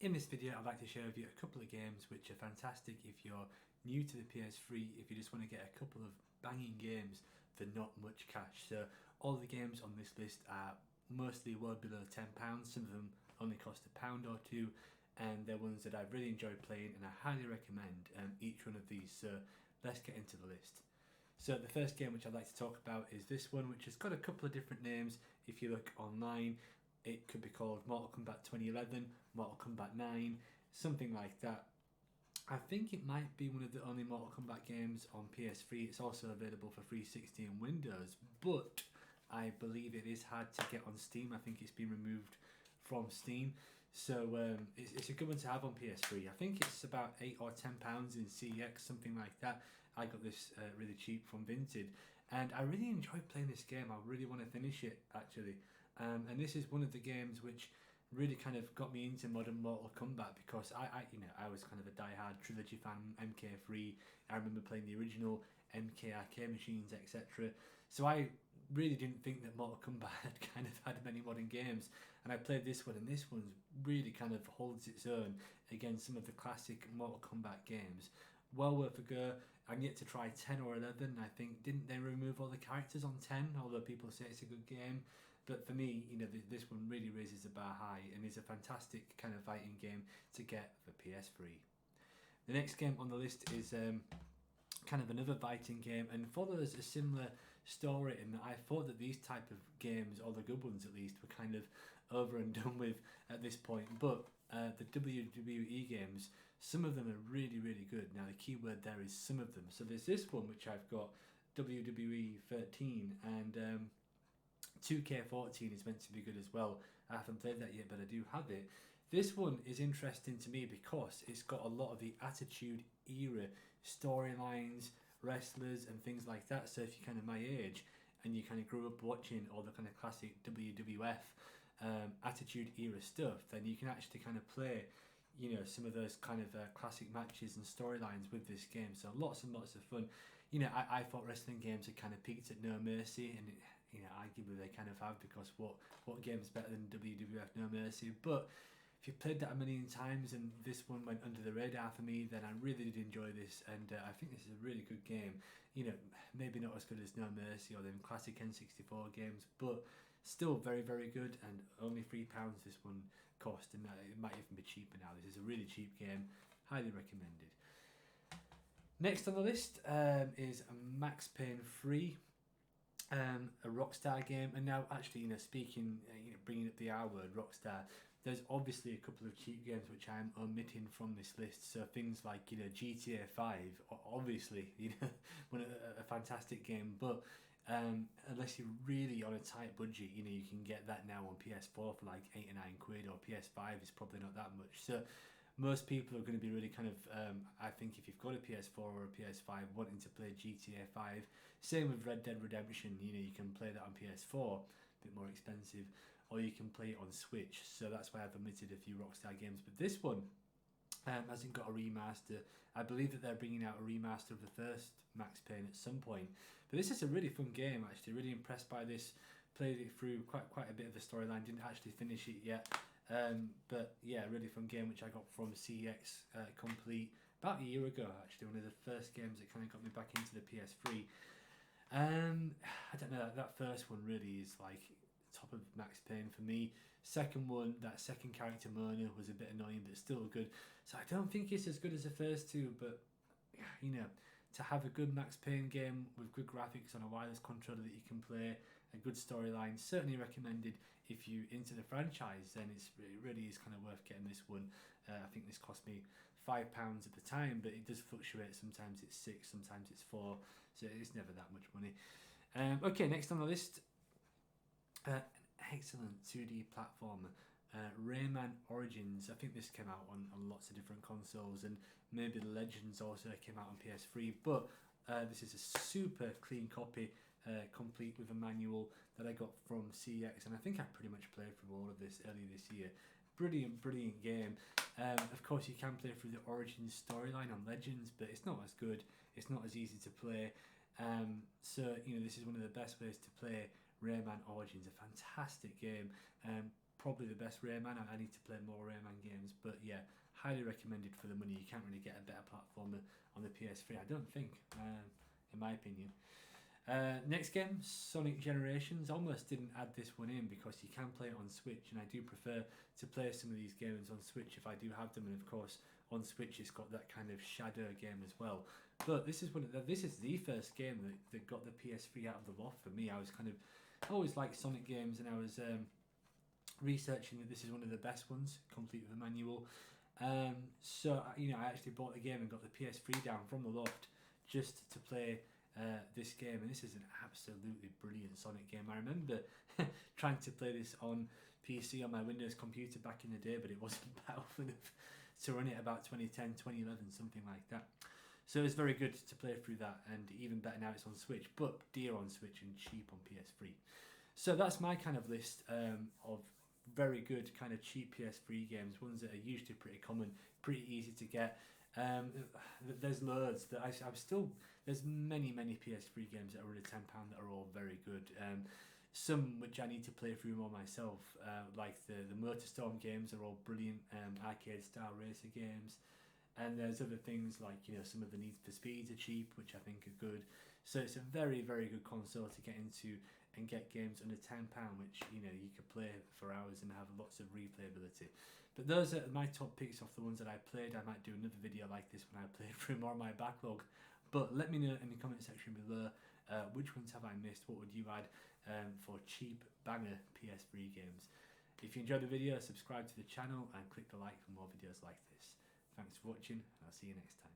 In this video, I'd like to share with you a couple of games which are fantastic if you're new to the PS3, if you just want to get a couple of banging games for not much cash. So all the games on this list are mostly well below £10, some of them only cost £1 or two, and they're ones that I've really enjoyed playing and I highly recommend each one of these. So let's get into the list. So the first game which I'd like to talk about is this one, which has got a couple of different names. If you look online, it could be called Mortal Kombat 2011, Mortal Kombat 9, something like that. I think it might be one of the only Mortal Kombat games on PS3. It's also available for 360 and Windows, but I believe it is hard to get on Steam. I think it's been removed from Steam. So it's a good one to have on PS3. I think it's about £8 or £10 in CEX, something like that. I got this really cheap from Vinted, and I really enjoyed playing this game. I really want to finish it, actually. And this is one of the games which really kind of got me into modern Mortal Kombat, because I was kind of a die-hard trilogy fan, MK3. I remember playing the original MK arcade machines, etc. So I really didn't think that Mortal Kombat had kind of had many modern games, and I played this one, and this one's really kind of holds its own against some of the classic Mortal Kombat games. Well worth a go. I'm yet to try 10 or 11. I think, didn't they remove all the characters on 10, although people say it's a good game. But for me, this one really raises the bar high and is a fantastic kind of fighting game to get for PS3. The next game on the list is kind of another fighting game, and follows a similar story in that I thought that these type of games, or the good ones at least, were kind of over and done with at this point. But the WWE games, some of them are really, really good. Now the key word there is some of them. So there's this one which I've got, WWE 13, and 2K14 is meant to be good as well. I haven't played that yet, but I do have it. This one is interesting to me because it's got a lot of the Attitude Era storylines, wrestlers and things like that. So if you're kind of my age and you kind of grew up watching all the kind of classic WWF Attitude Era stuff, then you can actually kind of play some of those kind of classic matches and storylines with this game. So lots and lots of fun. I thought wrestling games had kind of peaked at No Mercy, and arguably they kind of have, because what game's better than WWF No Mercy? But if you played that a million times and this one went under the radar for me, then I really did enjoy this, and I think this is a really good game. Maybe not as good as No Mercy or them classic N64 games, but still very, very good, and only £3 this one cost, and it might even be cheaper now. This is a really cheap game, highly recommended. Next on the list is Max Payne 3. A Rockstar game, and now actually, speaking, bringing up the R word, Rockstar, there's obviously a couple of cheap games which I'm omitting from this list. So things like GTA 5, obviously, a fantastic game, but unless you're really on a tight budget, you can get that now on PS4 for like £8 or £9, or PS5 is probably not that much. So most people are going to be really kind of, I think if you've got a PS4 or a PS5 wanting to play GTA 5, same with Red Dead Redemption, you can play that on PS4, a bit more expensive, or you can play it on Switch. So that's why I've omitted a few Rockstar games. But this one hasn't got a remaster. I believe that they're bringing out a remaster of the first Max Payne at some point. But this is a really fun game, actually. Really impressed by this. Played it through quite a bit of the storyline. Didn't actually finish it yet. But yeah, really fun game which I got from CEX Complete about a year ago, actually. One of the first games that kind of got me back into the PS3. I don't know, that first one really is like top of Max Payne for me. Second one, that second character Mona was a bit annoying, but still good. So I don't think it's as good as the first two, but to have a good Max Payne game with good graphics on a wireless controller that you can play, a good storyline, certainly recommended. If you into the franchise, then it really is kind of worth getting this one. I think this cost me £5 at the time, but it does fluctuate. Sometimes it's £6, sometimes it's £4, so it's never that much money. Okay, next on the list, an excellent 2D platformer, Rayman Origins. I think this came out on lots of different consoles, and maybe the Legends also came out on PS3, but this is a super clean copy, complete with a manual that I got from CEX, and I think I pretty much played through all of this earlier this year. Brilliant game. Of course you can play through the Origins storyline on Legends, but it's not as good, it's not as easy to play. So this is one of the best ways to play Rayman Origins. A fantastic game, probably the best Rayman. I need to play more Rayman games, but yeah, highly recommended for the money. You can't really get a better platformer on the PS3, I don't think, in my opinion. Next game, Sonic Generations. Almost didn't add this one in because you can play it on Switch, and I do prefer to play some of these games on Switch if I do have them. And of course, on Switch, it's got that kind of shadow game as well. But this is this is the first game that got the PS3 out of the loft for me. I always liked Sonic games, and I was researching that this is one of the best ones, complete with a manual. So I actually bought the game and got the PS3 down from the loft just to play this game, and this is an absolutely brilliant Sonic game. I remember trying to play this on PC on my Windows computer back in the day, but it wasn't powerful enough to run it about 2010, 2011, something like that. So it's very good to play through that, and even better now it's on Switch, but dear on Switch and cheap on PS3. So that's my kind of list of very good kind of cheap PS3 games, ones that are usually pretty common, pretty easy to get. There's loads that there's many PS3 games that are under £10 that are all very good. Some which I need to play through more myself, like the MotorStorm games are all brilliant, arcade style racer games. And there's other things like some of the Need for Speeds are cheap, which I think are good. So it's a very good console to get into and get games under £10, which you could play for hours and have lots of replayability. But those are my top picks of the ones that I played. I might do another video like this when I play through more of my backlog. But let me know in the comment section below which ones have I missed. What would you add for cheap banger PS3 games? If you enjoyed the video, subscribe to the channel and click the like for more videos like this. Thanks for watching, and I'll see you next time.